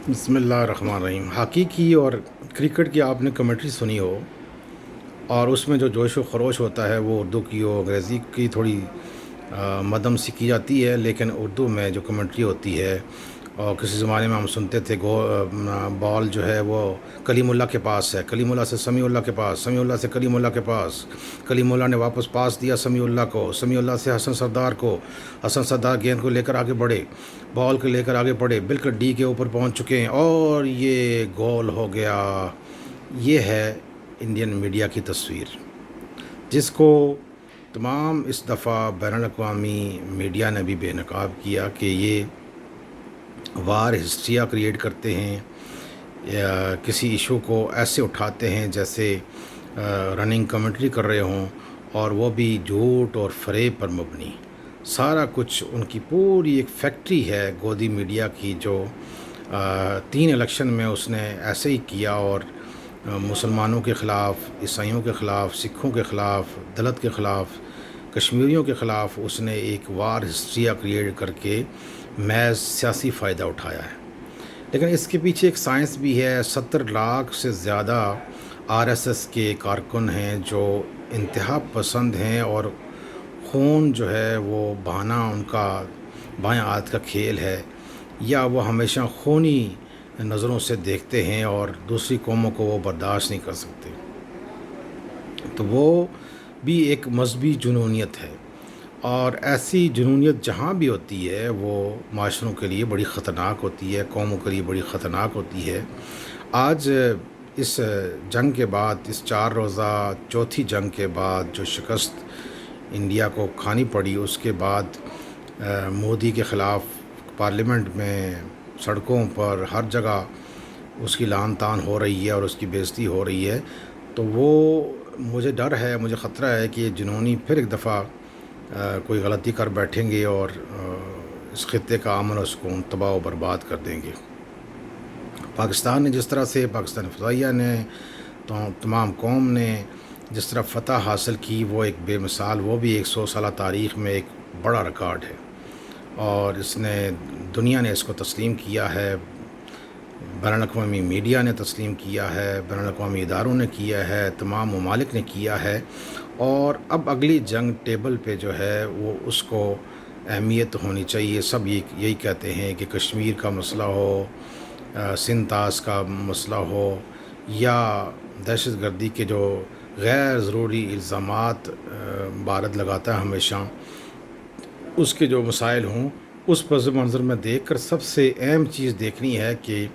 بسم اللہ الرحمن الرحیم۔ ہاکی کی اور کرکٹ کی آپ نے کمنٹری سنی ہو، اور اس میں جو جوش و خروش ہوتا ہے وہ اردو کی ہو انگریزی کی تھوڑی مدم سی کی جاتی ہے، لیکن اردو میں جو کمنٹری ہوتی ہے، اور کسی زمانے میں ہم سنتے تھے بال جو ہے وہ کلیم اللہ کے پاس ہے، کلیم اللہ سے سمیع اللہ کے پاس، سمیع اللہ سے کلیم اللہ کے پاس، کلیم اللہ نے واپس پاس دیا سمیع اللہ کو، سمیع اللہ سے حسن سردار کو، حسن سردار گیند کو لے کر آگے بڑھے، بال کو لے کر آگے بڑھے، بالکل ڈی کے اوپر پہنچ چکے ہیں اور یہ گول ہو گیا۔ یہ ہے انڈین میڈیا کی تصویر، جس کو تمام اس دفعہ بین الاقوامی میڈیا نے بھی بے نقاب کیا کہ یہ وار ہسٹریاں کریٹ کرتے ہیں، یا کسی ایشو کو ایسے اٹھاتے ہیں جیسے رننگ کمنٹری کر رہے ہوں، اور وہ بھی جھوٹ اور فریب پر مبنی۔ سارا کچھ ان کی پوری ایک فیکٹری ہے گودی میڈیا کی، جو 3 الیکشن میں اس نے ایسے ہی کیا، اور مسلمانوں کے خلاف، عیسائیوں کے خلاف، سکھوں کے خلاف، دلت کے خلاف، کشمیریوں کے خلاف اس نے ایک وار ہسٹریہ کریٹ کر کے محض سیاسی فائدہ اٹھایا ہے۔ لیکن اس کے پیچھے ایک سائنس بھی ہے۔ 70 لاکھ سے زیادہ RSS کے کارکن ہیں جو انتہا پسند ہیں، اور خون جو ہے وہ بہانا ان کا بائیں ہاتھ کا کھیل ہے، یا وہ ہمیشہ خونی نظروں سے دیکھتے ہیں اور دوسری قوموں کو وہ برداشت نہیں کر سکتے۔ تو وہ بھی ایک مذہبی جنونیت ہے، اور ایسی جنونیت جہاں بھی ہوتی ہے وہ معاشروں کے لیے بڑی خطرناک ہوتی ہے، قوموں کے لیے بڑی خطرناک ہوتی ہے۔ آج اس جنگ کے بعد، اس 4 روزہ چوتھی جنگ کے بعد جو شکست انڈیا کو کھانی پڑی، اس کے بعد مودی کے خلاف پارلیمنٹ میں، سڑکوں پر، ہر جگہ اس کی لعن طعن ہو رہی ہے اور اس کی بے عزتی ہو رہی ہے۔ تو وہ مجھے ڈر ہے، مجھے خطرہ ہے کہ یہ جنونی پھر ایک دفعہ کوئی غلطی کر بیٹھیں گے، اور اس خطے کا امن و سکون تباہ و برباد کر دیں گے۔ پاکستان نے جس طرح سے، پاکستان فضائیہ نے، تو تمام قوم نے جس طرح فتح حاصل کی، وہ ایک بے مثال، وہ بھی 100 سالہ تاریخ میں ایک بڑا ریکارڈ ہے، اور اس نے، دنیا نے اس کو تسلیم کیا ہے، بین الاقوامی میڈیا نے تسلیم کیا ہے، بین الاقوامی اداروں نے کیا ہے، تمام ممالک نے کیا ہے۔ اور اب اگلی جنگ ٹیبل پہ جو ہے وہ اس کو اہمیت ہونی چاہیے۔ سب یہی کہتے ہیں کہ کشمیر کا مسئلہ ہو، سندھ طاس کا مسئلہ ہو، یا دہشت گردی کے جو غیر ضروری الزامات بھارت لگاتا ہے ہمیشہ، اس کے جو مسائل ہوں، اس پس منظر میں دیکھ کر سب سے اہم چیز دیکھنی ہے کہ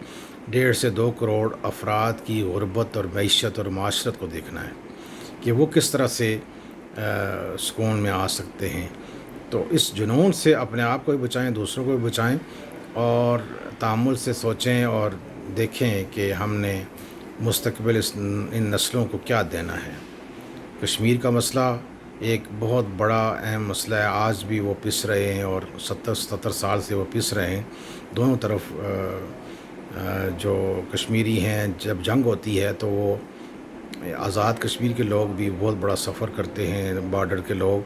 1.5 سے 2 کروڑ افراد کی غربت اور معیشت اور معاشرت کو دیکھنا ہے کہ وہ کس طرح سے سکون میں آ سکتے ہیں۔ تو اس جنون سے اپنے آپ کو بھی بچائیں، دوسروں کو بھی بچائیں، اور تأمل سے سوچیں اور دیکھیں کہ ہم نے مستقبل ان نسلوں کو کیا دینا ہے۔ کشمیر کا مسئلہ ایک بہت بڑا اہم مسئلہ ہے، آج بھی وہ پس رہے ہیں، اور 70 سال سے وہ پس رہے ہیں دونوں طرف۔ جو کشمیری ہیں، جب جنگ ہوتی ہے تو وہ آزاد کشمیر کے لوگ بھی بہت بڑا سفر کرتے ہیں، بارڈر کے لوگ،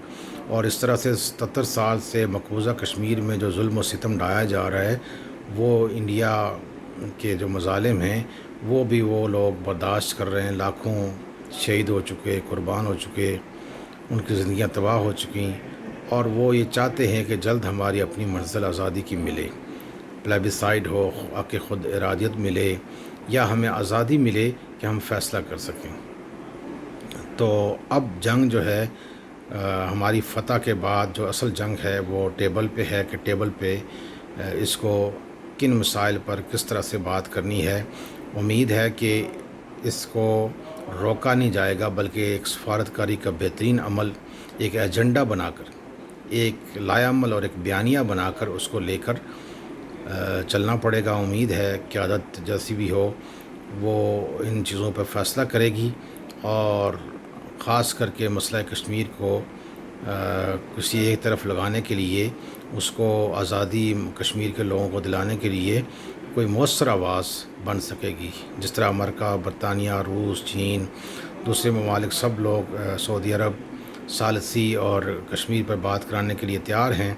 اور اس طرح سے 70 سال سے مقبوضہ کشمیر میں جو ظلم و ستم ڈھایا جا رہا ہے، وہ انڈیا کے جو مظالم ہیں وہ بھی وہ لوگ برداشت کر رہے ہیں۔ لاکھوں شہید ہو چکے، قربان ہو چکے، ان کی زندگیاں تباہ ہو چکی، اور وہ یہ چاہتے ہیں کہ جلد ہماری اپنی منزل آزادی کی ملے، پلیبیسائڈ ہو، کہ خود ارادیت ملے، یا ہمیں آزادی ملے کہ ہم فیصلہ کر سکیں۔ تو اب جنگ جو ہے، ہماری فتح کے بعد جو اصل جنگ ہے وہ ٹیبل پہ ہے، کہ ٹیبل پہ اس کو کن مسائل پر کس طرح سے بات کرنی ہے۔ امید ہے کہ اس کو روکا نہیں جائے گا، بلکہ ایک سفارتکاری کا بہترین عمل، ایک ایجنڈا بنا کر، ایک لائحہ عمل اور ایک بیانیہ بنا کر اس کو لے کر چلنا پڑے گا۔ امید ہے قیادت جیسی بھی ہو وہ ان چیزوں پر فیصلہ کرے گی، اور خاص کر کے مسئلہ کشمیر کو کسی ایک طرف لگانے کے لیے، اس کو آزادی کشمیر کے لوگوں کو دلانے کے لیے کوئی مؤثر آواز بن سکے گی۔ جس طرح امریکہ، برطانیہ، روس، چین، دوسرے ممالک، سب لوگ، سعودی عرب، ثالثی اور کشمیر پر بات کرانے کے لیے تیار ہیں،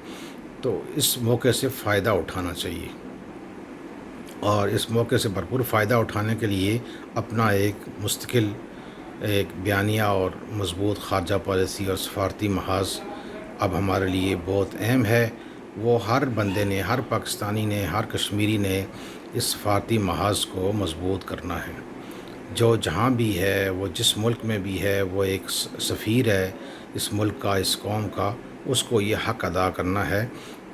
تو اس موقع سے فائدہ اٹھانا چاہیے۔ اور اس موقع سے بھرپور فائدہ اٹھانے کے لیے اپنا ایک مستقل ایک بیانیہ اور مضبوط خارجہ پالیسی اور سفارتی محاذ اب ہمارے لیے بہت اہم ہے۔ وہ ہر بندے نے، ہر پاکستانی نے، ہر کشمیری نے اس سفارتی محاذ کو مضبوط کرنا ہے۔ جو جہاں بھی ہے، وہ جس ملک میں بھی ہے، وہ ایک سفیر ہے اس ملک کا، اس قوم کا، اس کو یہ حق ادا کرنا ہے،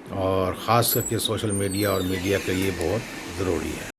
اور خاص کر کے سوشل میڈیا اور میڈیا کے لیے بہت ضروری ہے۔